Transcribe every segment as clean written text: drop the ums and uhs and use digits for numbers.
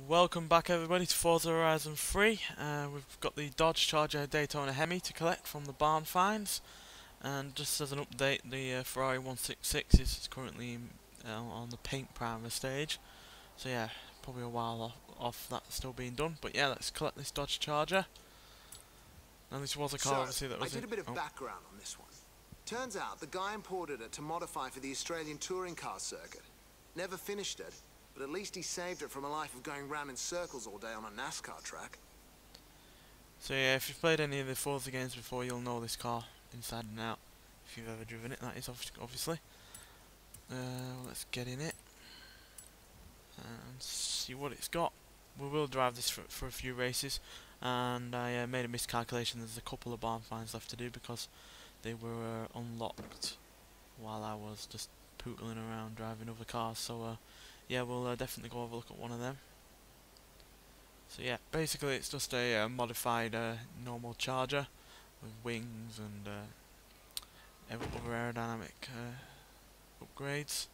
Welcome back everybody to Forza Horizon 3. We've got the Dodge Charger Daytona Hemi to collect from the barn finds, and just as an update, the Ferrari 166 is currently on the paint primer stage, so yeah, probably a while off that still being done, but yeah, let's collect this Dodge Charger. Now this was a car obviously that was I did a bit of background on this one. Turns out the guy imported it to modify for the Australian touring car circuit. Never finished it, but at least he saved it from a life of going round in circles all day on a NASCAR track. So yeah, if you've played any of the Forza games before, you'll know this car inside and out. If you've ever driven it, that is obviously. Let's get in it and see what it's got. We will drive this for a few races, and I made a miscalculation. There's a couple of barn finds left to do because they were unlocked while I was just pootling around driving other cars, so yeah, we'll definitely go have a look at one of them. So yeah, basically it's just a modified normal Charger with wings and other aerodynamic upgrades.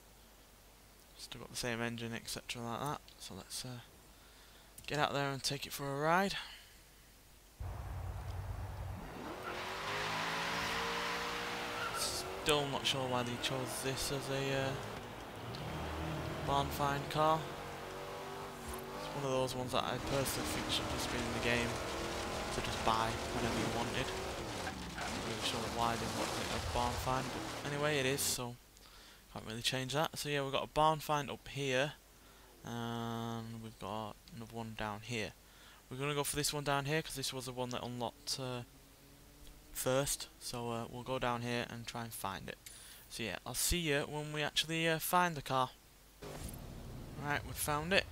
Still got the same engine, etc. like that. So let's get out there and take it for a ride. Still not sure why they chose this as a barn find car. It's one of those ones that I personally think should just be in the game to just buy whenever you wanted. I'm not really sure why they wanted it a barn find, but anyway it is, so can't really change that. So yeah, we've got a barn find up here, and we've got another one down here. We're going to go for this one down here because this was the one that unlocked first, so we'll go down here and try and find it. So yeah, I'll see you when we actually find the car. Right, we found it.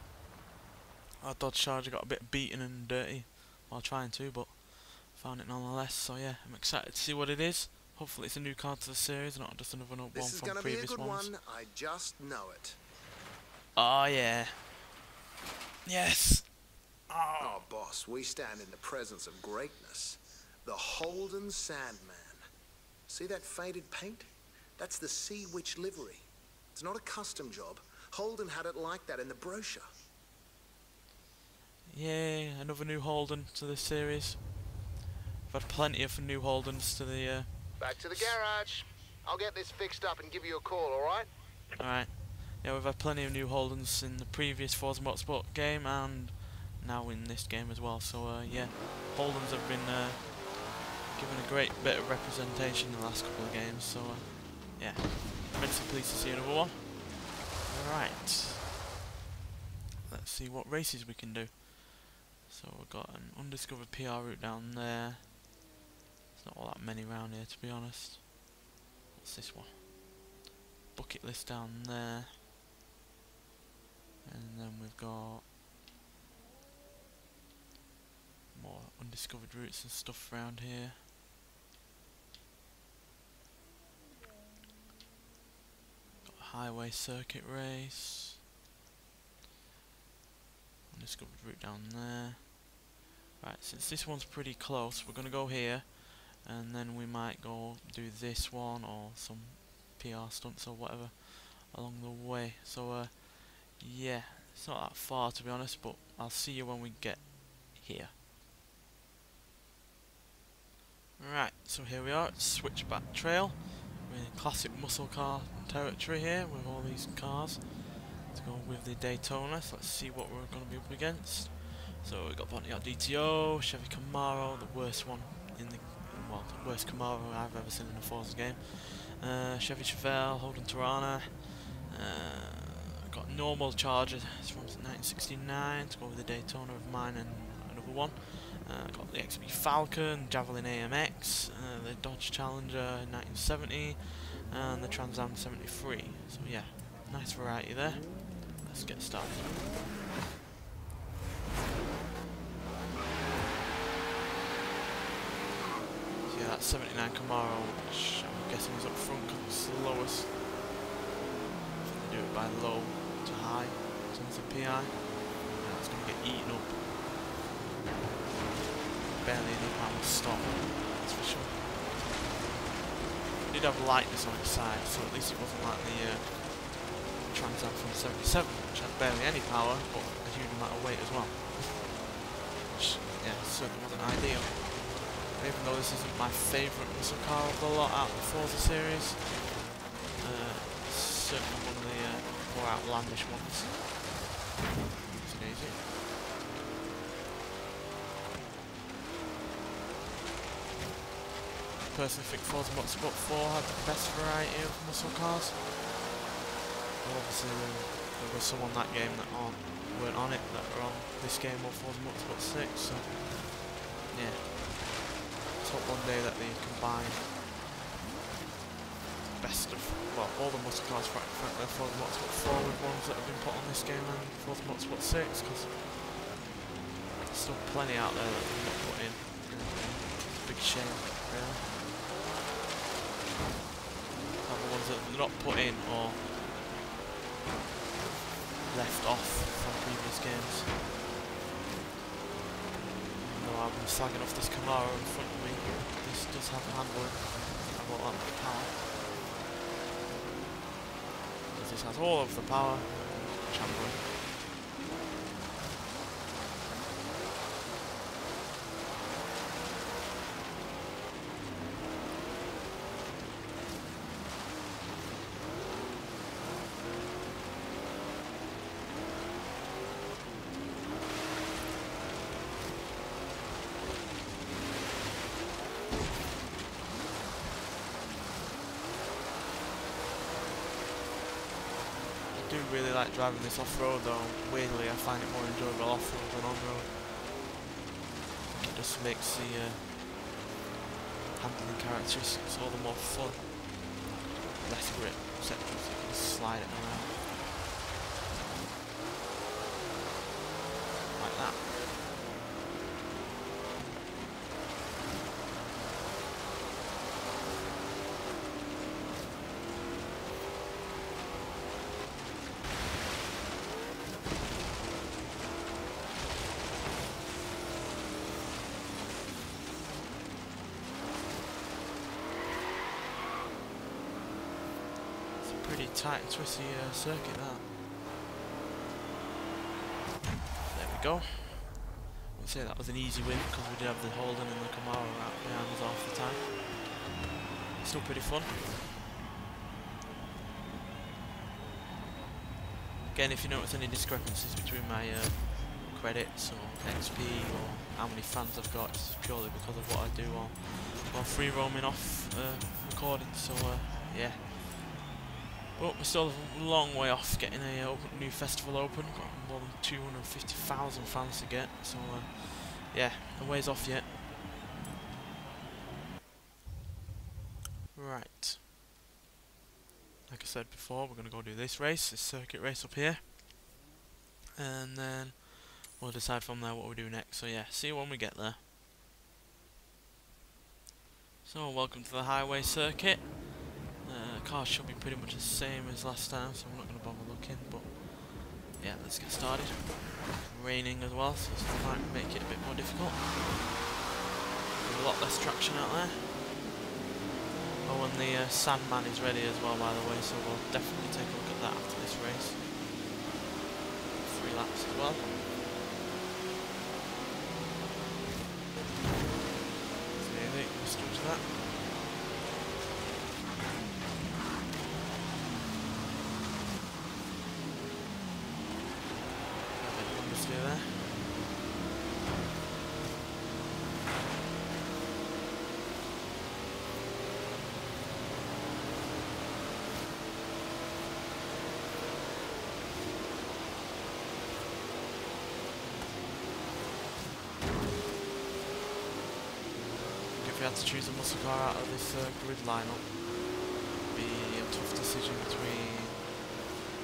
Our Dodge Charger got a bit beaten and dirty while trying to, but found it nonetheless. So yeah, I'm excited to see what it is. Hopefully it's a new car to the series, not just another one from previous ones. This is gonna be a good one, I just know it. Oh yeah. Yes. Oh boss, we stand in the presence of greatness. The Holden Sandman. See that faded paint? That's the Sea Witch livery. It's not a custom job. Holden had it like that in the brochure. Yay, another new Holden to this series. I've had plenty of new Holdens to the Back to the garage. I'll get this fixed up and give you a call, alright? Alright. Yeah, we've had plenty of new Holdens in the previous Forza Motorsport game and now in this game as well. So yeah, Holdens have been given a great bit of representation in the last couple of games. So yeah, immensely pleased to see another one. Alright. Let's see what races we can do. So we've got an undiscovered PR route down there. There's not all that many around here, to be honest. What's this one? Bucket list down there. And then we've got more undiscovered routes and stuff around here. Got a highway circuit race. Undiscovered route down there. Right, since this one's pretty close, we're going to go here, and then we might go do this one or some PR stunts or whatever along the way. So yeah, it's not that far to be honest, but I'll see you when we get here. Right, so here we are at Switchback Trail. We're in classic muscle car territory here with all these cars. Let's go with the Daytona, so let's see what we're going to be up against. So we've got Pontiac DTO, Chevy Camaro, the worst one in the, well, the worst Camaro I've ever seen in a Forza game. Chevy Chevelle, Holden Torana. Got a normal Charger, it's from 1969, to go with the Daytona of mine and another one. Got the XB Falcon, Javelin AMX, the Dodge Challenger 1970, and the Trans Am 73. So yeah, nice variety there. Let's get started. So yeah, that 79 Camaro, which I'm guessing is up front because it's the lowest. I think they do it by low to high in terms of PI. Yeah, it's going to get eaten up. Barely any power to stop, that's for sure. It did have lightness on its side, so at least it wasn't like the Trans Am from 77, which had barely any power, but a huge amount of weight as well. certainly wasn't ideal. Even though this isn't my favourite muscle car of the lot out of the Forza series, it's certainly one of the more outlandish ones. Easy daisy. I personally think Forza Motorsport 4 had the best variety of muscle cars. Well, obviously there was some on that game that weren't on it, that were on this game or Forza Motorsport 6, so yeah. Let's hope one day that they combine the best of, well, all the muscle cars from Forza Motorsport 4 with ones that have been put on this game and Forza Motorsport 6, because there's still plenty out there that they've not put in. It's a big shame, really. The ones that they're not put in or left off from previous games. Even though I've been slagging off this Camaro in front of me, this does have handling. I want that much power. Because this has all of the power, which I'm going. I do really like driving this off-road though. Weirdly I find it more enjoyable off-road than on-road. It just makes the handling characteristics all the more fun. Less grip, etc. So you can just slide it around. Like that. Pretty tight and twisty circuit that. There we go. I wouldn't say that was an easy win because we did have the Holden and the Camaro out behind us half the time. Still pretty fun. Again, if you notice any discrepancies between my credits or XP or how many fans I've got, it's purely because of what I do while free roaming off recording. So yeah. But we're still a long way off getting a new festival open. Got more than 250,000 fans to get, so yeah, a ways off yet. Right. Like I said before, we're going to go do this race, this circuit race up here. And then we'll decide from there what we do next. So yeah, see you when we get there. So welcome to the highway circuit. Cars should be pretty much the same as last time, so I'm not going to bother looking, but yeah, let's get started. It's raining as well, so this might make it a bit more difficult. There's a lot less traction out there. Oh, and the Sandman is ready as well, by the way, so we'll definitely take a look at that after this race. 3 laps as well. So yeah, let's do that. There. If we had to choose a muscle car out of this grid lineup, it'd be a tough decision between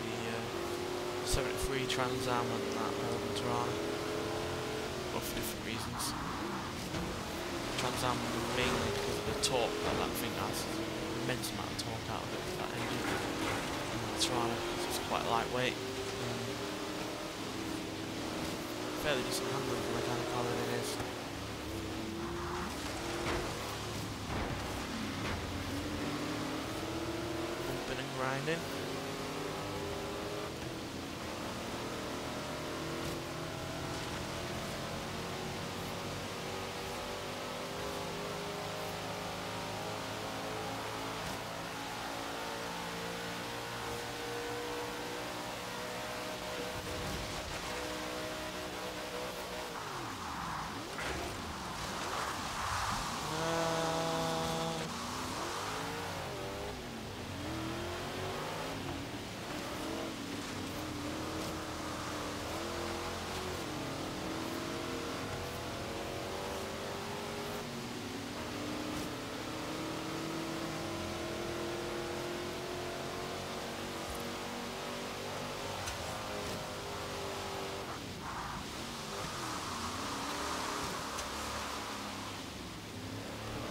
the 73 Trans Am and that Tirana, but for different reasons. Trans Am mainly because of the torque that thing has, an immense amount of torque out of it with that engine. And the Tirana because it's quite lightweight, fairly decent handling for the kind of car that it is. Bumping and grinding.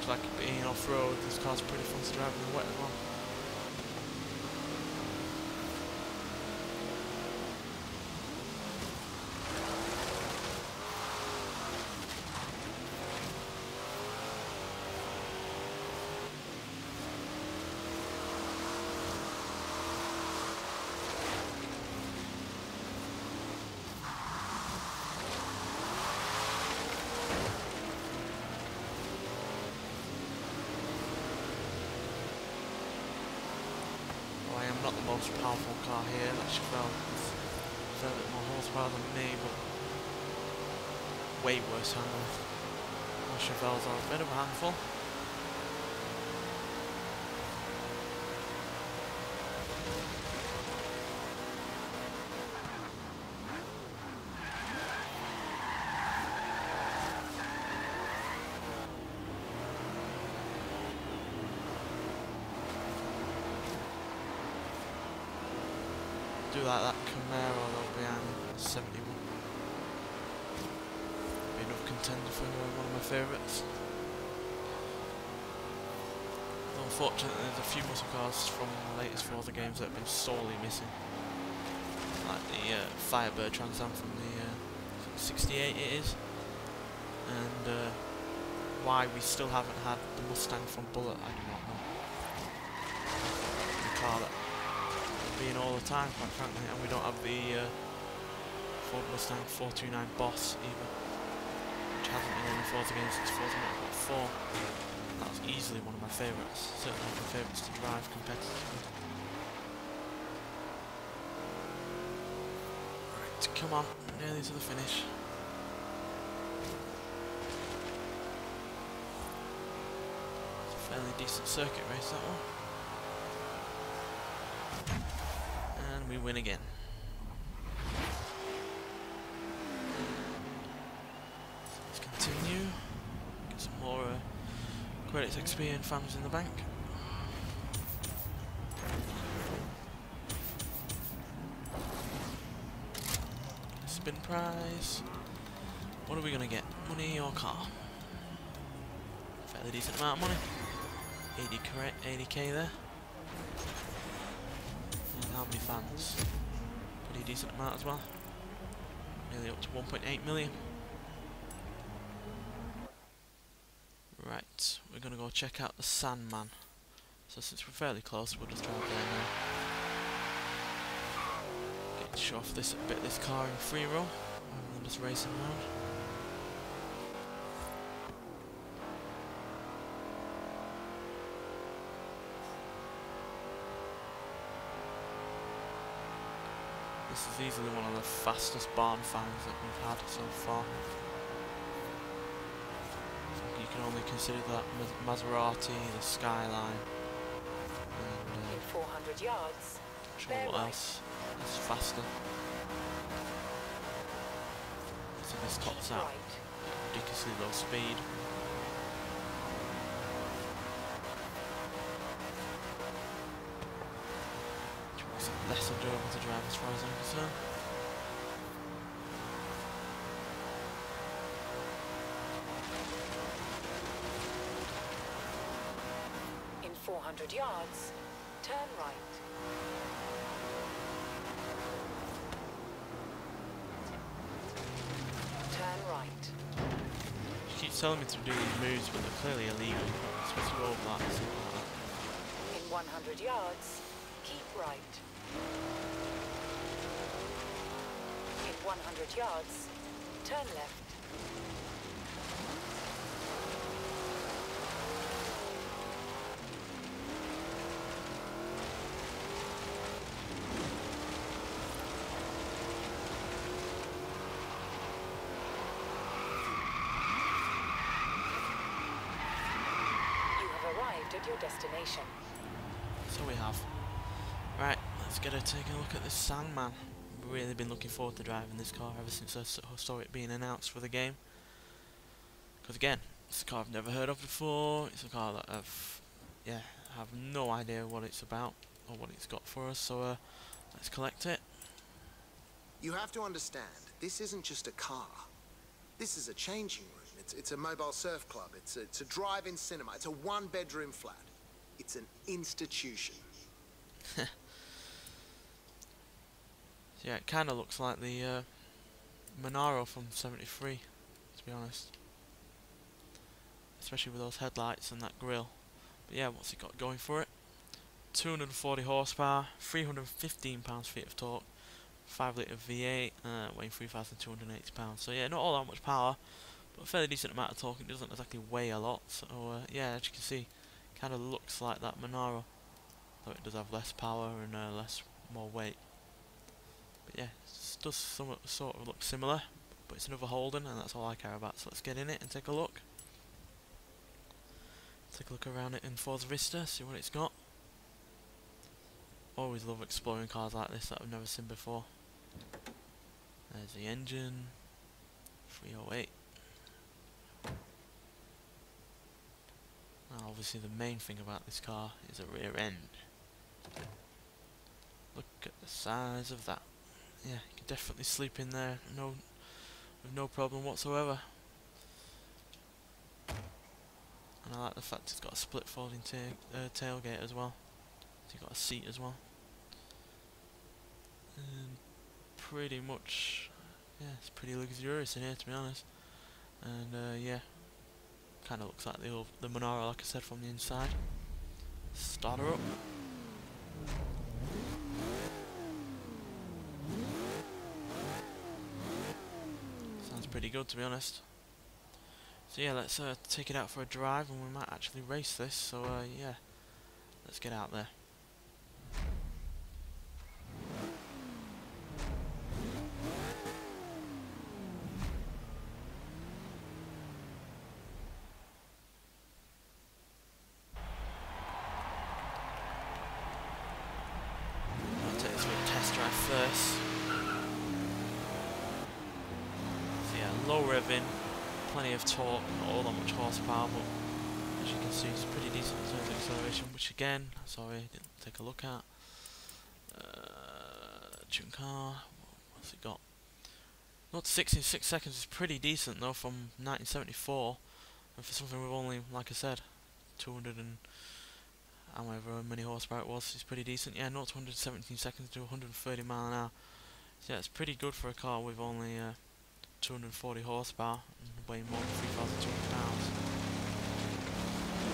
looks like being off-road, this car's pretty fun to drive in the wet as well. I am not the most powerful car here, that Chevelle has a fair bit more horsepower than me, but way worse handling. My Chevelles are a bit of a handful. Do like that Camaro though behind 71. Be enough contender for one of my favourites. Unfortunately, there's a few muscle cars from the latest Forza games that have been sorely missing. Like the Firebird Trans Am from the 68 it is. And why we still haven't had the Mustang from Bullet, I do not know. The car that being all the time, quite frankly, and we don't have the Ford Mustang 429 Boss either, which hasn't been in the Forza games since Forza Motorsport 4. That was easily one of my favourites, certainly one of my favourites to drive competitively. Right, come on, nearly to the finish. It's a fairly decent circuit race, that one. And we win again. Let's continue. Get some more credits, XP and fans in the bank. Spin prize. What are we gonna get? Money or car? Fairly decent amount of money. 80k there. How many fans? Pretty decent amount as well. Nearly up to 1.8 million. Right, we're gonna go check out the Sandman. So since we're fairly close, we'll just drive there now. Get to show off this car in free roll, rather than just racing around. This is easily one of the fastest barn finds that we've had so far. I think you can only consider that Maserati, the Skyline, and in 400 yards. Not sure what else is faster. So this tops out ridiculously low speed. Less enjoyable to drive as far as I'm concerned. In 400 yards, turn right. Turn right. She keeps telling me to do these moves, but they're clearly illegal. I'm supposed to go over that and something like that. In 100 yards, keep right. In 100 yards, turn left. You have arrived at your destination. So we have. Right, let's get taking a look at this Sandman. I've really been looking forward to driving this car ever since I saw it being announced for the game. Because again, it's a car I've never heard of before. It's a car that have no idea what it's about or what it's got for us. So let's collect it. You have to understand, this isn't just a car. This is a changing room. It's a mobile surf club. It's a drive-in cinema. It's a one-bedroom flat. It's an institution. Yeah, it kind of looks like the Monaro from '73, to be honest. Especially with those headlights and that grille. But yeah, what's it got going for it? 240 horsepower, 315 pounds-feet of torque, 5-litre V8, weighing 3,280 pounds. So yeah, not all that much power, but a fairly decent amount of torque. It doesn't exactly weigh a lot. So yeah, as you can see, kind of looks like that Monaro, though it does have less power and more weight. But yeah, it does sort of look similar, but it's another Holden, and that's all I care about. So let's get in it and take a look. Take a look around it in Forza Vista, see what it's got. Always love exploring cars like this that I've never seen before. There's the engine, 308. Now obviously the main thing about this car is the rear end. Look at the size of that. Yeah, you can definitely sleep in there with no problem whatsoever. And I like the fact it's got a split folding tailgate as well. So you've got a seat as well. And pretty much, yeah, it's pretty luxurious in here, to be honest. And yeah, kind of looks like the Monaro, like I said, from the inside. Start her up. Sounds pretty good, to be honest. So yeah, let's take it out for a drive, and we might actually race this. So yeah, let's get out there. I'll take this for a test drive first. So yeah, low revving. Plenty of torque, not all that much horsepower, but as you can see, it's pretty decent in terms of acceleration, which again, sorry, didn't take a look at. Tune car, what's it got? 0 to 60 in 6 seconds is pretty decent though, from 1974, and for something with only, like I said, 200 and however many horsepower it was, it's pretty decent. Yeah, 0 to 117 seconds to 130 mile an hour. So yeah, it's pretty good for a car with only 240 horsepower and weighing more than 3,200 pounds.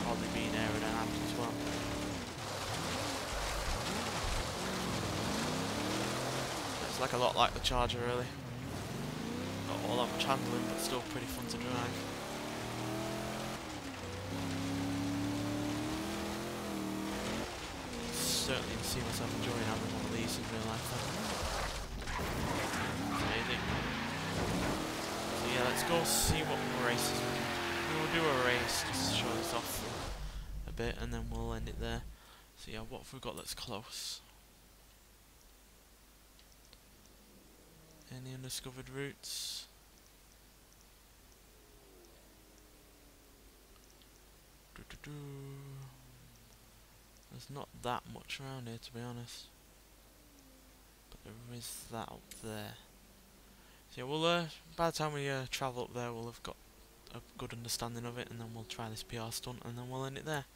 Probably being aerodynamic as well. It's like a lot like the Charger, really. Not all that much handling, but still pretty fun to drive. Certainly see myself enjoying having one of these in real life. Amazing. Yeah, let's go see what races we can. We'll do a race just to show this off a bit, and then we'll end it there. So yeah, what have we got that's close? Any undiscovered routes? There's not that much around here, to be honest, but there is that up there. So yeah, we'll by the time we travel up there, we'll have got a good understanding of it, and then we'll try this PR stunt, and then we'll end it there.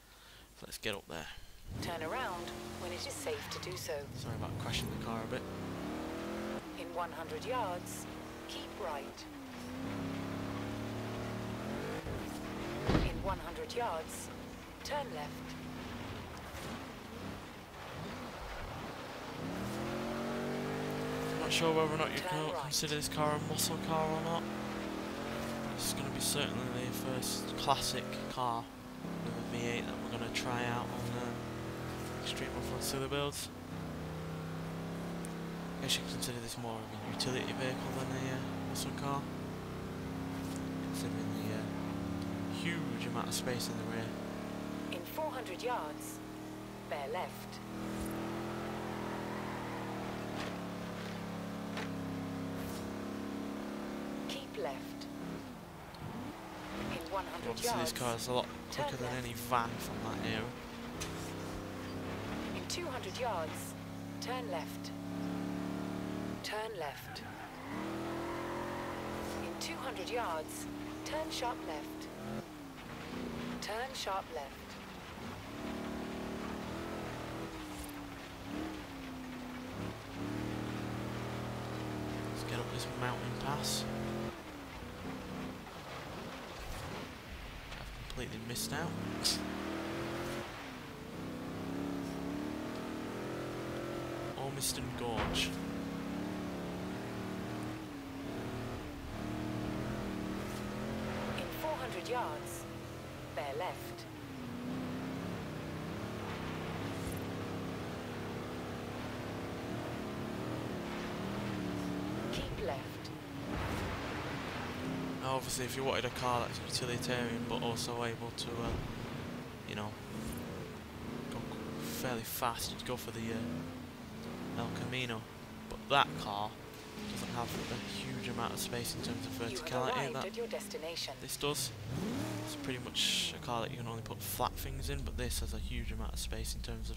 So let's get up there. Turn around when it is safe to do so. Sorry about crashing the car a bit. In 100 yards, keep right. In 100 yards, turn left. Not sure whether or not you can Right. consider this car a muscle car or not. It's going to be certainly the first classic car with a V8 that we're going to try out on Extreme Off-Road builds. I guess you could consider this more of a utility vehicle than a muscle car, considering the huge amount of space in the rear. In 400 yards, bear left. Keep left. In 100 Obviously yards, this car is a lot quicker turn than left. any van from that era. In 200 yards, turn left. Turn left. In 200 yards, Turn sharp left. Turn sharp left. Let's get up this mountain pass. I've completely missed out. Ormiston Gorge. In 400 yards, bear left. Keep left. Now obviously if you wanted a car that's utilitarian but also able to, you know, go fairly fast, you'd go for the El Camino. But that car doesn't have a huge amount of space in terms of verticality that at your destination. this does. It's pretty much a car that you can only put flat things in, but this has a huge amount of space in terms of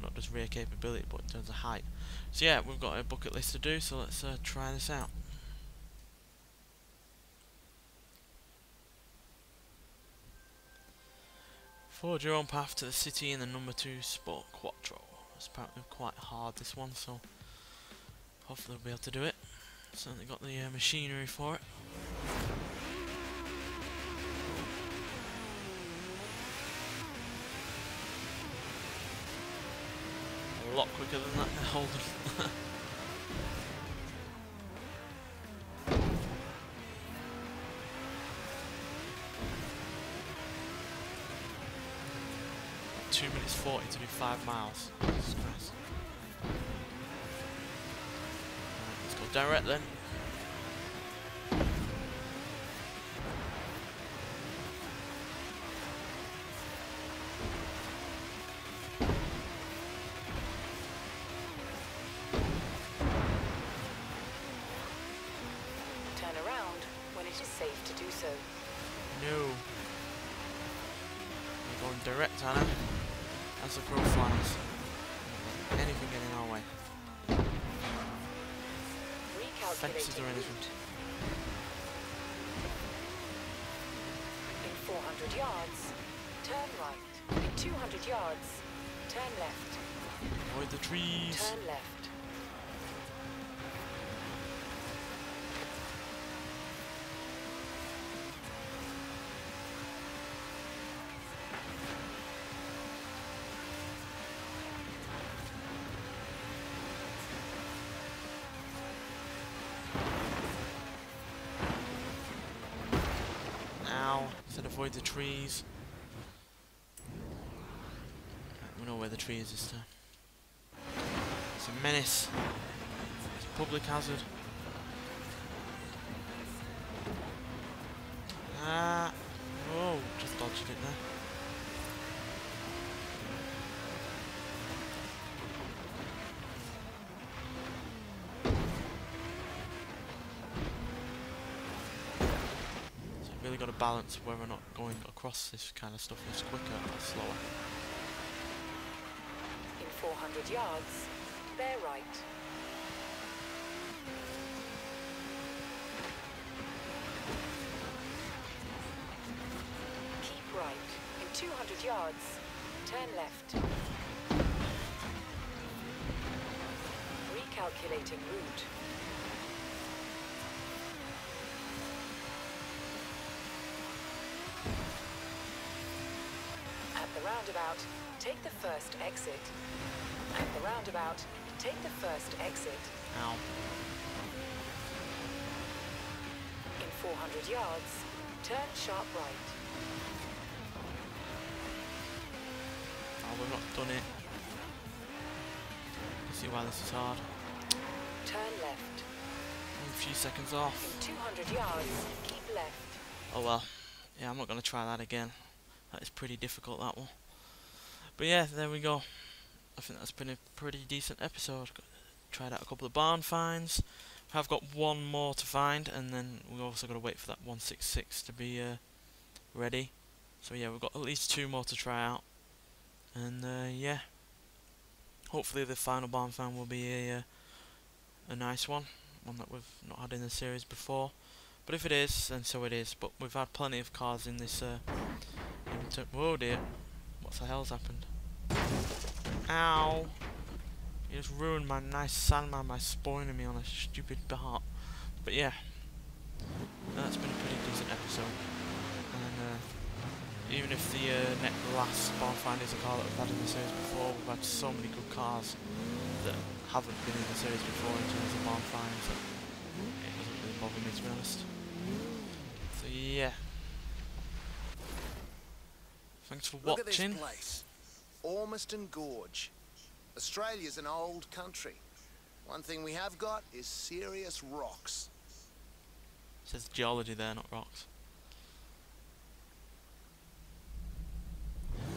not just rear capability but in terms of height. So yeah, we've got a bucket list to do, so let's try this out. Forge your own path to the city in the number 2 Sport Quattro. It's apparently quite hard, this one, so hopefully we'll be able to do it. Certainly got the machinery for it. A lot quicker than that Holden. 2 minutes 40 to do 5 miles. Jesus Christ. Right, let's go direct then. Turn around when it is safe to do so. No. We're going direct, Anna. As the crow flies. Anything getting our way. Fences or anything. In 400 yards, turn right. In 200 yards, turn left. Avoid the trees. Turn left. Said avoid the trees. Right, we know where the tree is this time. It's a menace. It's a public hazard. Ah! Whoa! Just dodged it there. Really got to balance whether or not going across this kind of stuff is quicker or slower. In 400 yards, bear right. Keep right. In 200 yards, turn left. Recalculating route. Roundabout, take the first exit. At the roundabout, take the first exit. Ow. In 400 yards, turn sharp right. Oh, we've not done it. You see why this is hard. Turn left. A few seconds off. In 200 yards, keep left. Oh well. Yeah, I'm not going to try that again. That is pretty difficult, that one. But yeah, there we go. I think that's been a pretty decent episode. Tried out a couple of barn finds. I've got one more to find, and then we've also got to wait for that 166 to be ready. So yeah, we've got at least 2 more to try out. And yeah, hopefully the final barn find will be a nice one. One that we've not had in the series before. But But if it is, then so it is. But we've had plenty of cars in this whoa dear, what the hell's happened? Ow! You just ruined my nice Sandman by spawning me on a stupid bar. But yeah, that's been a pretty decent episode. And even if the last Spawn Find is a car that we've had in the series before, we've had so many good cars that haven't been in the series before in terms of Spawn Finds that it doesn't really bother me, to be honest. So yeah. Thanks for Look watching. at this place. Ormiston Gorge. Australia's an old country. One thing we have got is serious rocks. It says geology there, not rocks.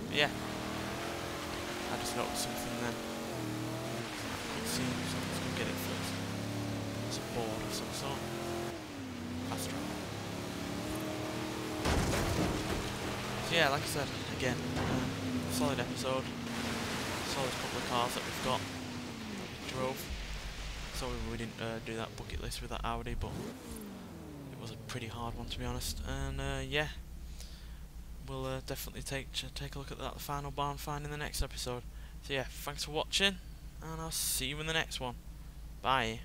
But yeah. I just noticed something then. I couldn't see it, so let's go get it first. It's a board of some sort. Fast travel. So yeah, like I said, again, solid episode. Solid couple of cars that we've got that we drove. Sorry we didn't do that bucket list with that Audi, but it was a pretty hard one, to be honest. And yeah, we'll definitely take a look at that final barn find in the next episode. So yeah, thanks for watching, and I'll see you in the next one. Bye.